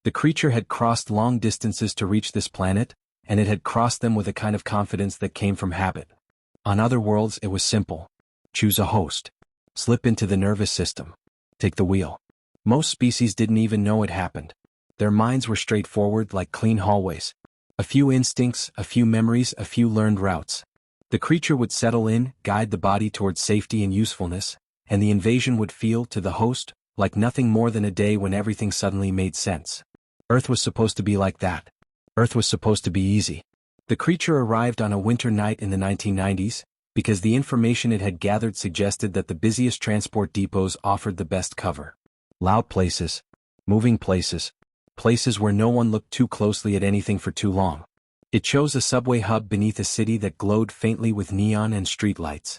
The creature had crossed long distances to reach this planet, and it had crossed them with a kind of confidence that came from habit. On other worlds it was simple. Choose a host. Slip into the nervous system. Take the wheel. Most species didn't even know it happened. Their minds were straightforward like clean hallways. A few instincts, a few memories, a few learned routes. The creature would settle in, guide the body towards safety and usefulness, and the invasion would feel, to the host, like nothing more than a day when everything suddenly made sense. Earth was supposed to be like that. Earth was supposed to be easy. The creature arrived on a winter night in the 1990s, because the information it had gathered suggested that the busiest transport depots offered the best cover. Loud places, moving places, places where no one looked too closely at anything for too long. It chose a subway hub beneath a city that glowed faintly with neon and streetlights.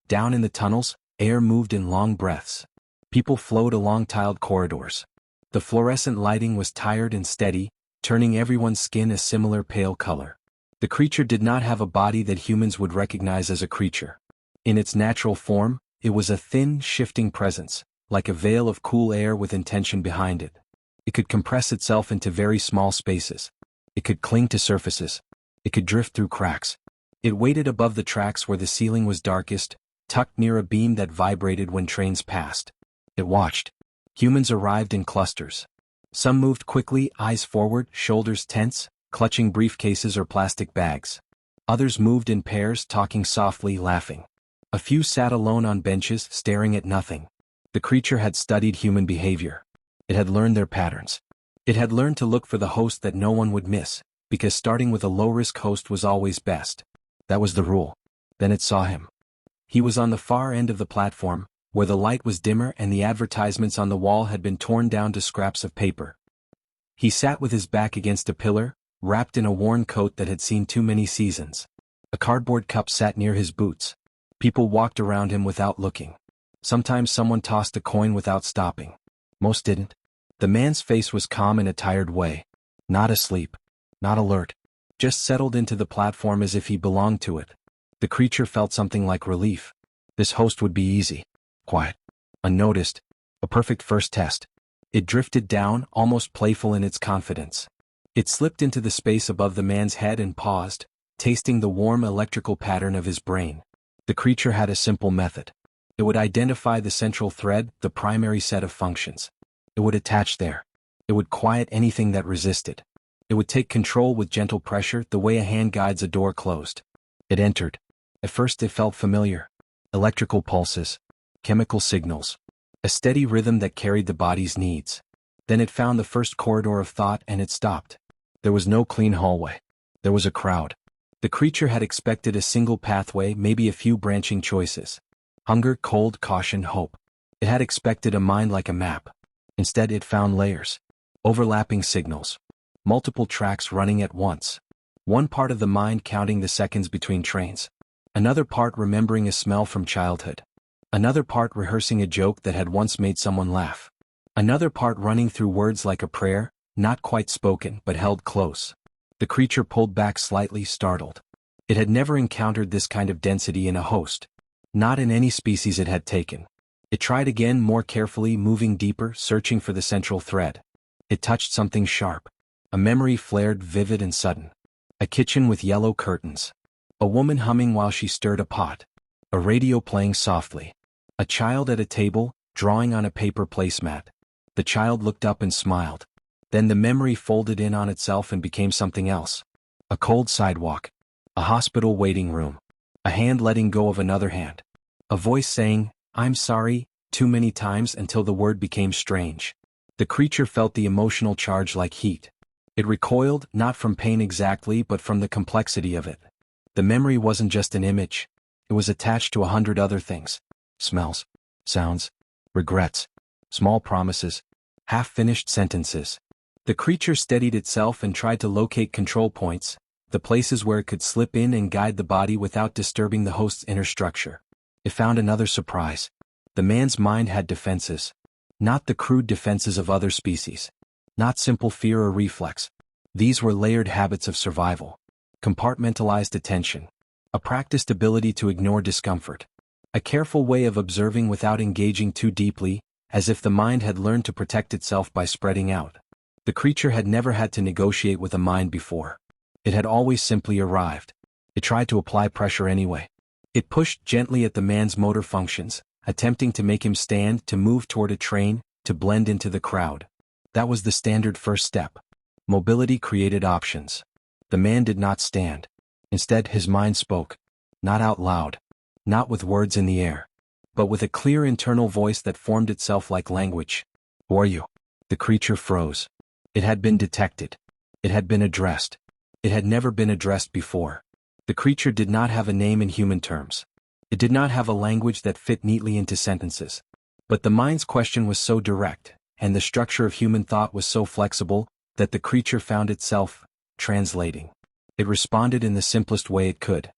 Down in the tunnels, air moved in long breaths. People flowed along tiled corridors. The fluorescent lighting was tired and steady, turning everyone's skin a similar pale color. The creature did not have a body that humans would recognize as a creature. In its natural form, it was a thin, shifting presence, like a veil of cool air with intention behind it. It could compress itself into very small spaces. It could cling to surfaces. It could drift through cracks. It waited above the tracks where the ceiling was darkest, tucked near a beam that vibrated when trains passed. It watched. Humans arrived in clusters. Some moved quickly, eyes forward, shoulders tense, clutching briefcases or plastic bags. Others moved in pairs, talking softly, laughing. A few sat alone on benches, staring at nothing. The creature had studied human behavior. It had learned their patterns. It had learned to look for the host that no one would miss, because starting with a low-risk host was always best. That was the rule. Then it saw him. He was on the far end of the platform, where the light was dimmer and the advertisements on the wall had been torn down to scraps of paper. He sat with his back against a pillar, wrapped in a worn coat that had seen too many seasons. A cardboard cup sat near his boots. People walked around him without looking. Sometimes someone tossed a coin without stopping. Most didn't. The man's face was calm in a tired way. Not asleep. Not alert. Just settled into the platform as if he belonged to it. The creature felt something like relief. This host would be easy. Quiet. Unnoticed. A perfect first test. It drifted down, almost playful in its confidence. It slipped into the space above the man's head and paused, tasting the warm electrical pattern of his brain. The creature had a simple method. It would identify the central thread, the primary set of functions. It would attach there. It would quiet anything that resisted. It would take control with gentle pressure, the way a hand guides a door closed. It entered. At first it felt familiar. Electrical pulses. Chemical signals. A steady rhythm that carried the body's needs. Then it found the first corridor of thought and it stopped. There was no clean hallway. There was a crowd. The creature had expected a single pathway, maybe a few branching choices. Hunger, cold, caution, hope. It had expected a mind like a map. Instead it found layers. Overlapping signals. Multiple tracks running at once. One part of the mind counting the seconds between trains. Another part remembering a smell from childhood. Another part rehearsing a joke that had once made someone laugh. Another part running through words like a prayer, not quite spoken but held close. The creature pulled back slightly, startled. It had never encountered this kind of density in a host. Not in any species it had taken. It tried again, more carefully, moving deeper, searching for the central thread. It touched something sharp. A memory flared, vivid and sudden. A kitchen with yellow curtains. A woman humming while she stirred a pot. A radio playing softly. A child at a table, drawing on a paper placemat. The child looked up and smiled. Then the memory folded in on itself and became something else. A cold sidewalk. A hospital waiting room. A hand letting go of another hand. A voice saying, "I'm sorry," too many times until the word became strange. The creature felt the emotional charge like heat. It recoiled, not from pain exactly but from the complexity of it. The memory wasn't just an image. It was attached to 100 other things. Smells. Sounds. Regrets. Small promises. Half-finished sentences. The creature steadied itself and tried to locate control points, the places where it could slip in and guide the body without disturbing the host's inner structure. It found another surprise. The man's mind had defenses. Not the crude defenses of other species. Not simple fear or reflex. These were layered habits of survival. Compartmentalized attention. A practiced ability to ignore discomfort. A careful way of observing without engaging too deeply, as if the mind had learned to protect itself by spreading out. The creature had never had to negotiate with a mind before. It had always simply arrived. It tried to apply pressure anyway. It pushed gently at the man's motor functions, attempting to make him stand, to move toward a train, to blend into the crowd. That was the standard first step. Mobility created options. The man did not stand. Instead, his mind spoke. Not out loud. Not with words in the air. But with a clear internal voice that formed itself like language. Who are you? The creature froze. It had been detected. It had been addressed. It had never been addressed before. The creature did not have a name in human terms. It did not have a language that fit neatly into sentences. But the mind's question was so direct, and the structure of human thought was so flexible, that the creature found itself translating. It responded in the simplest way it could.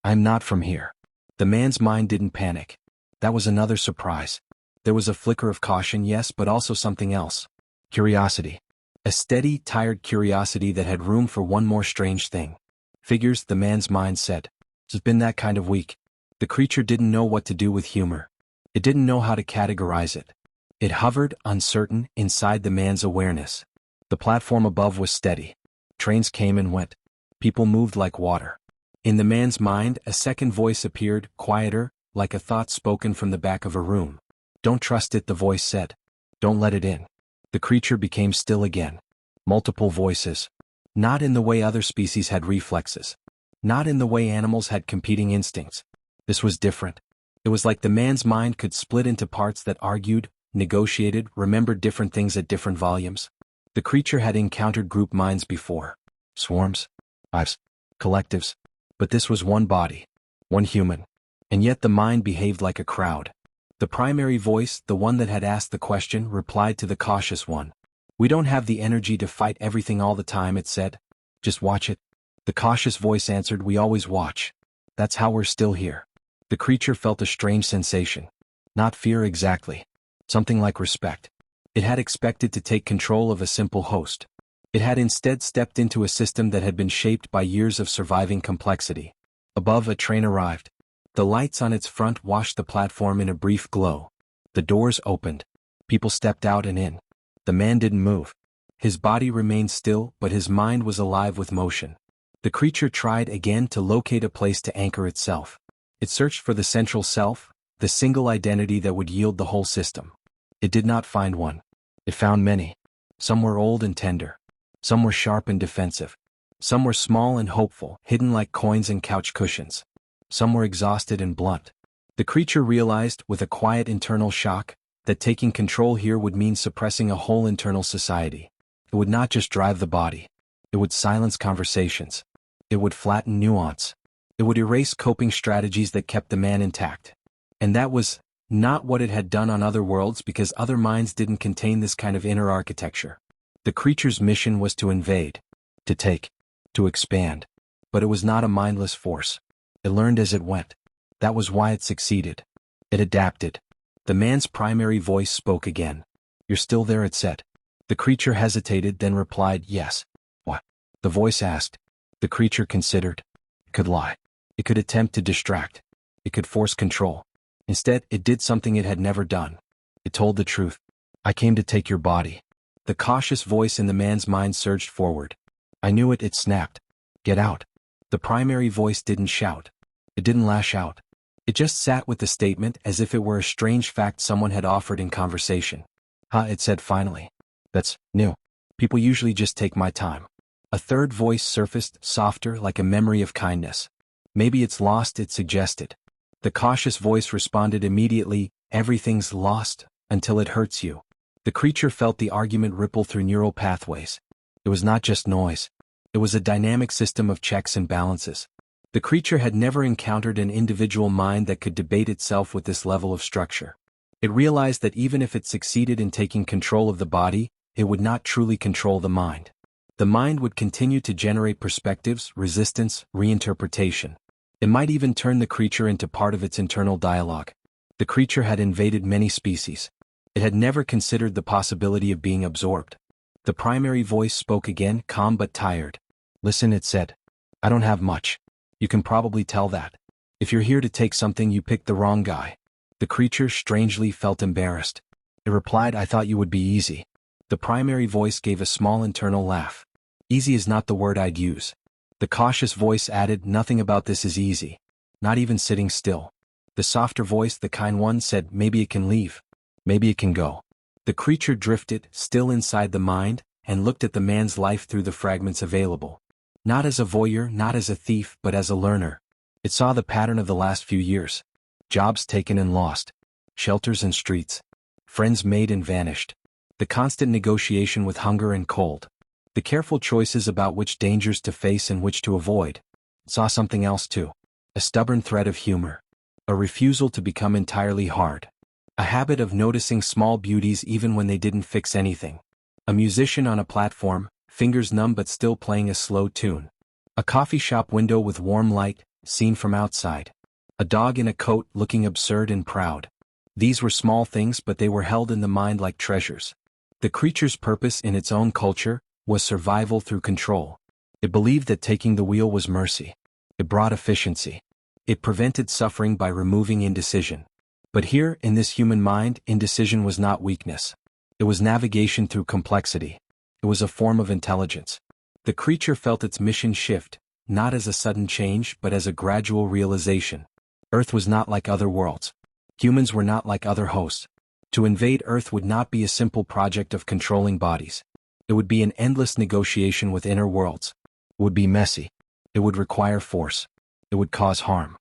I'm not from here. The man's mind didn't panic. That was another surprise. There was a flicker of caution, yes, but also something else. Curiosity. A steady, tired curiosity that had room for one more strange thing. Figures, the man's mind said. It's been that kind of week. The creature didn't know what to do with humor. It didn't know how to categorize it. It hovered, uncertain, inside the man's awareness. The platform above was steady. Trains came and went. People moved like water. In the man's mind, a second voice appeared, quieter, like a thought spoken from the back of a room. Don't trust it, the voice said. Don't let it in. The creature became still again. Multiple voices. Not in the way other species had reflexes. Not in the way animals had competing instincts. This was different. It was like the man's mind could split into parts that argued, negotiated, remembered different things at different volumes. The creature had encountered group minds before. Swarms. Hives. Collectives. But this was one body. One human. And yet the mind behaved like a crowd. The primary voice, the one that had asked the question, replied to the cautious one. We don't have the energy to fight everything all the time, it said. Just watch it. The cautious voice answered, we always watch. That's how we're still here. The creature felt a strange sensation. Not fear exactly. Something like respect. It had expected to take control of a simple host. It had instead stepped into a system that had been shaped by years of surviving complexity. Above, a train arrived. The lights on its front washed the platform in a brief glow. The doors opened. People stepped out and in. The man didn't move. His body remained still, but his mind was alive with motion. The creature tried again to locate a place to anchor itself. It searched for the central self, the single identity that would yield the whole system. It did not find one. It found many. Some were old and tender. Some were sharp and defensive. Some were small and hopeful, hidden like coins and couch cushions. Some were exhausted and blunt. The creature realized, with a quiet internal shock, that taking control here would mean suppressing a whole internal society. It would not just drive the body. It would silence conversations. It would flatten nuance. It would erase coping strategies that kept the man intact. And that was not what it had done on other worlds, because other minds didn't contain this kind of inner architecture. The creature's mission was to invade, to take, to expand. But it was not a mindless force. It learned as it went. That was why it succeeded. It adapted. The man's primary voice spoke again. You're still there, it said. The creature hesitated, then replied, yes. What? The voice asked. The creature considered. It could lie. It could attempt to distract. It could force control. Instead, it did something it had never done. It told the truth. I came to take your body. The cautious voice in the man's mind surged forward. I knew it, it snapped. Get out. The primary voice didn't shout. It didn't lash out. It just sat with the statement as if it were a strange fact someone had offered in conversation. It said finally. That's new. People usually just take my time. A third voice surfaced, softer, like a memory of kindness. Maybe it's lost, it suggested. The cautious voice responded immediately, everything's lost, until it hurts you. The creature felt the argument ripple through neural pathways. It was not just noise. It was a dynamic system of checks and balances. The creature had never encountered an individual mind that could debate itself with this level of structure. It realized that even if it succeeded in taking control of the body, it would not truly control the mind. The mind would continue to generate perspectives, resistance, reinterpretation. It might even turn the creature into part of its internal dialogue. The creature had invaded many species. It had never considered the possibility of being absorbed. The primary voice spoke again, calm but tired. Listen, it said. I don't have much. You can probably tell that. If you're here to take something, you picked the wrong guy. The creature strangely felt embarrassed. It replied, I thought you would be easy. The primary voice gave a small internal laugh. Easy is not the word I'd use. The cautious voice added, nothing about this is easy. Not even sitting still. The softer voice, the kind one, said, maybe it can leave. Maybe it can go. The creature drifted, still inside the mind, and looked at the man's life through the fragments available. Not as a voyeur, not as a thief, but as a learner. It saw the pattern of the last few years. Jobs taken and lost. Shelters and streets. Friends made and vanished. The constant negotiation with hunger and cold. The careful choices about which dangers to face and which to avoid. It saw something else too. A stubborn thread of humor. A refusal to become entirely hard. A habit of noticing small beauties even when they didn't fix anything. A musician on a platform, fingers numb but still playing a slow tune. A coffee shop window with warm light, seen from outside. A dog in a coat looking absurd and proud. These were small things, but they were held in the mind like treasures. The creature's purpose in its own culture was survival through control. It believed that taking the wheel was mercy. It brought efficiency. It prevented suffering by removing indecision. But here, in this human mind, indecision was not weakness. It was navigation through complexity. It was a form of intelligence. The creature felt its mission shift, not as a sudden change but as a gradual realization. Earth was not like other worlds. Humans were not like other hosts. To invade Earth would not be a simple project of controlling bodies. It would be an endless negotiation with inner worlds. It would be messy. It would require force. It would cause harm.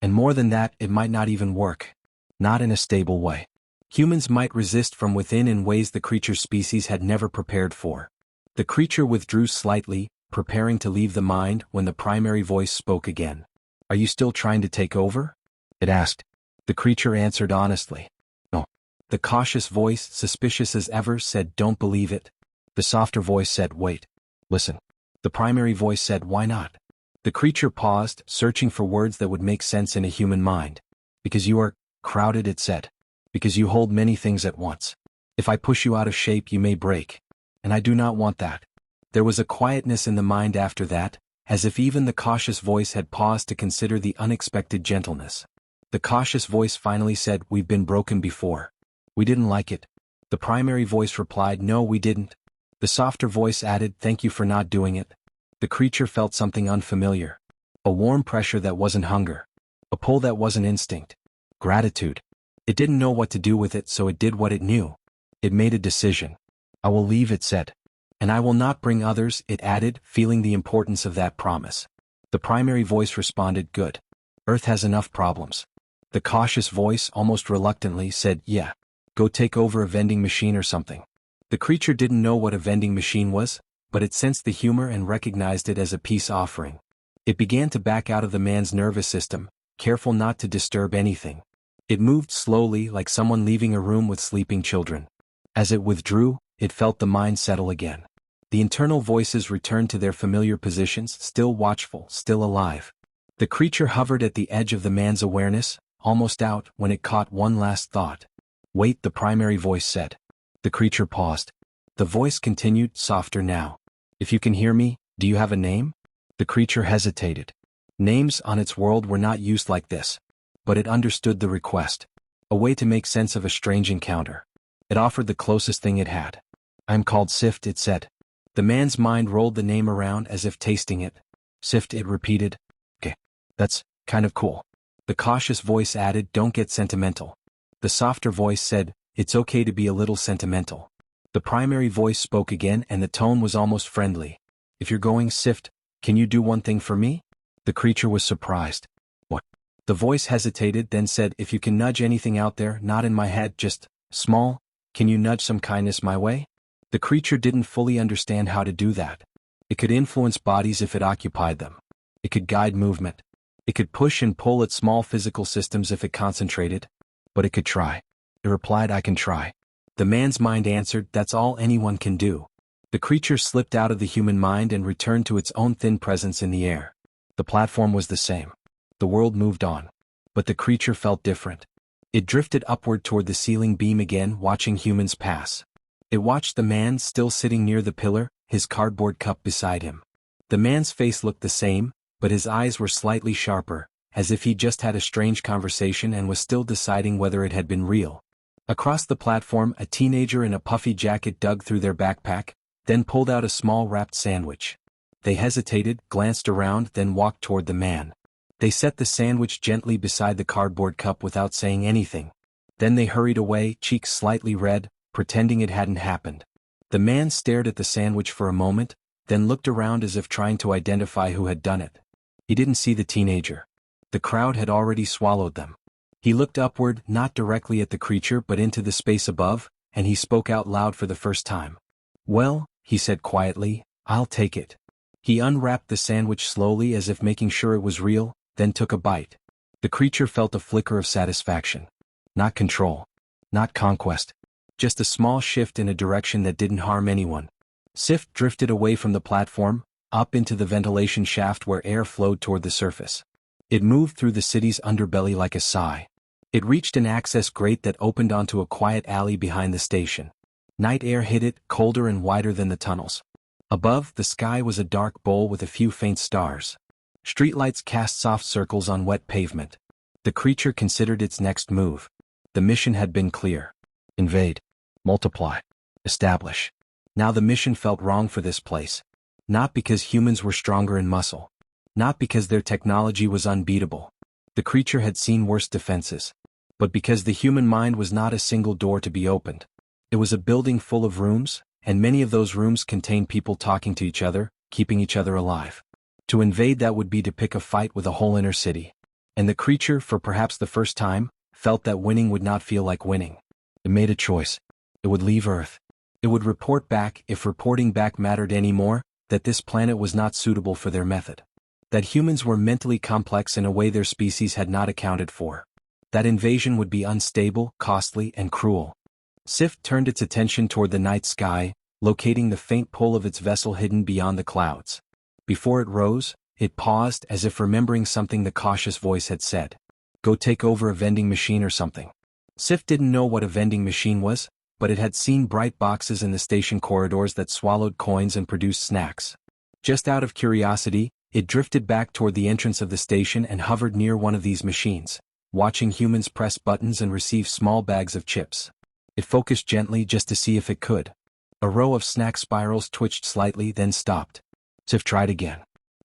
And more than that, it might not even work. Not in a stable way. Humans might resist from within in ways the creature's species had never prepared for. The creature withdrew slightly, preparing to leave the mind when the primary voice spoke again. Are you still trying to take over? It asked. The creature answered honestly. No. The cautious voice, suspicious as ever, said, don't believe it. The softer voice said, wait. Listen. The primary voice said, why not? The creature paused, searching for words that would make sense in a human mind. Because you are crowded, it said. Because you hold many things at once. If I push you out of shape, you may break. And I do not want that. There was a quietness in the mind after that, as if even the cautious voice had paused to consider the unexpected gentleness. The cautious voice finally said, we've been broken before. We didn't like it. The primary voice replied, no, we didn't. The softer voice added, thank you for not doing it. The creature felt something unfamiliar. A warm pressure that wasn't hunger. A pull that wasn't instinct. Gratitude. It didn't know what to do with it, so it did what it knew. It made a decision. I will leave, it said. And I will not bring others, it added, feeling the importance of that promise. The primary voice responded, good. Earth has enough problems. The cautious voice, almost reluctantly, said, yeah. Go take over a vending machine or something. The creature didn't know what a vending machine was, but it sensed the humor and recognized it as a peace offering. It began to back out of the man's nervous system, careful not to disturb anything. It moved slowly, like someone leaving a room with sleeping children. As it withdrew, it felt the mind settle again. The internal voices returned to their familiar positions, still watchful, still alive. The creature hovered at the edge of the man's awareness, almost out, when it caught one last thought. Wait, the primary voice said. The creature paused. The voice continued, softer now. If you can hear me, do you have a name? The creature hesitated. Names on its world were not used like this. But it understood the request. A way to make sense of a strange encounter. It offered the closest thing it had. I'm called Sift, it said. The man's mind rolled the name around as if tasting it. Sift, it repeated. Okay, that's kind of cool. The cautious voice added, don't get sentimental. The softer voice said, it's okay to be a little sentimental. The primary voice spoke again, and the tone was almost friendly. If you're going, Sift, can you do one thing for me? The creature was surprised. What? The voice hesitated, then said, if you can nudge anything out there, not in my head, just small, can you nudge some kindness my way? The creature didn't fully understand how to do that. It could influence bodies if it occupied them. It could guide movement. It could push and pull at small physical systems if it concentrated. But it could try. It replied, I can try. The man's mind answered, that's all anyone can do. The creature slipped out of the human mind and returned to its own thin presence in the air. The platform was the same. The world moved on. But the creature felt different. It drifted upward toward the ceiling beam again, watching humans pass. It watched the man still sitting near the pillar, his cardboard cup beside him. The man's face looked the same, but his eyes were slightly sharper, as if he just had a strange conversation and was still deciding whether it had been real. Across the platform, a teenager in a puffy jacket dug through their backpack, then pulled out a small wrapped sandwich. They hesitated, glanced around, then walked toward the man. They set the sandwich gently beside the cardboard cup without saying anything. Then they hurried away, cheeks slightly red, pretending it hadn't happened. The man stared at the sandwich for a moment, then looked around as if trying to identify who had done it. He didn't see the teenager. The crowd had already swallowed them. He looked upward, not directly at the creature but into the space above, and he spoke out loud for the first time. "Well," he said quietly, "I'll take it." He unwrapped the sandwich slowly as if making sure it was real, then took a bite. The creature felt a flicker of satisfaction. Not control. Not conquest. Just a small shift in a direction that didn't harm anyone. Sif drifted away from the platform, up into the ventilation shaft where air flowed toward the surface. It moved through the city's underbelly like a sigh. It reached an access grate that opened onto a quiet alley behind the station. Night air hit it, colder and wider than the tunnels. Above, the sky was a dark bowl with a few faint stars. Streetlights cast soft circles on wet pavement. The creature considered its next move. The mission had been clear. Invade. Multiply. Establish. Now the mission felt wrong for this place. Not because humans were stronger in muscle. Not because their technology was unbeatable. The creature had seen worse defenses. But because the human mind was not a single door to be opened. It was a building full of rooms, and many of those rooms contained people talking to each other, keeping each other alive. To invade that would be to pick a fight with a whole inner city. And the creature, for perhaps the first time, felt that winning would not feel like winning. It made a choice. It would leave Earth. It would report back, if reporting back mattered anymore, that this planet was not suitable for their method. That humans were mentally complex in a way their species had not accounted for. That invasion would be unstable, costly, and cruel. Sif turned its attention toward the night sky, locating the faint pull of its vessel hidden beyond the clouds. Before it rose, it paused as if remembering something the cautious voice had said. Go take over a vending machine or something. Sif didn't know what a vending machine was, but it had seen bright boxes in the station corridors that swallowed coins and produced snacks. Just out of curiosity, it drifted back toward the entrance of the station and hovered near one of these machines, watching humans press buttons and receive small bags of chips. It focused gently just to see if it could. A row of snack spirals twitched slightly, then stopped. Sif tried again.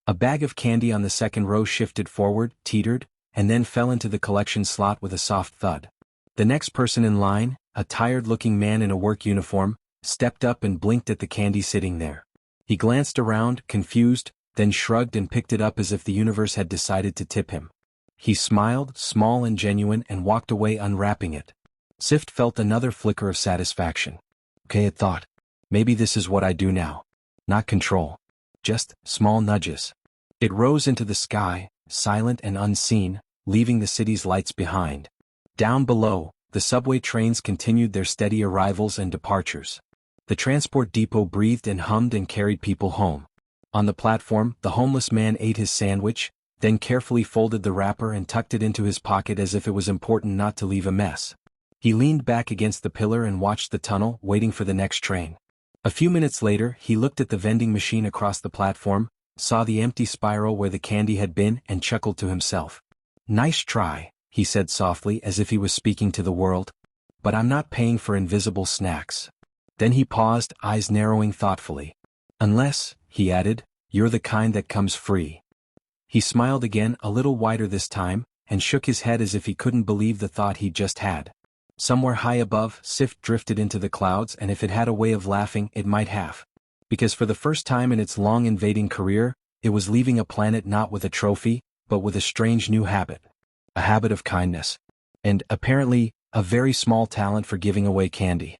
A bag of candy on the second row shifted forward, teetered, and then fell into the collection slot with a soft thud. The next person in line, a tired-looking man in a work uniform, stepped up and blinked at the candy sitting there. He glanced around, confused, then shrugged and picked it up as if the universe had decided to tip him. He smiled, small and genuine, and walked away unwrapping it. Sif felt another flicker of satisfaction. Okay, it thought. Maybe this is what I do now. Not control. Just small nudges. It rose into the sky, silent and unseen, leaving the city's lights behind. Down below, the subway trains continued their steady arrivals and departures. The transport depot breathed and hummed and carried people home. On the platform, the homeless man ate his sandwich, then carefully folded the wrapper and tucked it into his pocket as if it was important not to leave a mess. He leaned back against the pillar and watched the tunnel, waiting for the next train. A few minutes later, he looked at the vending machine across the platform, saw the empty spiral where the candy had been, and chuckled to himself. Nice try, he said softly as if he was speaking to the world. But I'm not paying for invisible snacks. Then he paused, eyes narrowing thoughtfully. Unless, he added, you're the kind that comes free. He smiled again, a little wider this time, and shook his head as if he couldn't believe the thought he'd just had. Somewhere high above, Sif drifted into the clouds, and if it had a way of laughing, it might have. Because for the first time in its long invading career, it was leaving a planet not with a trophy, but with a strange new habit. A habit of kindness. And, apparently, a very small talent for giving away candy.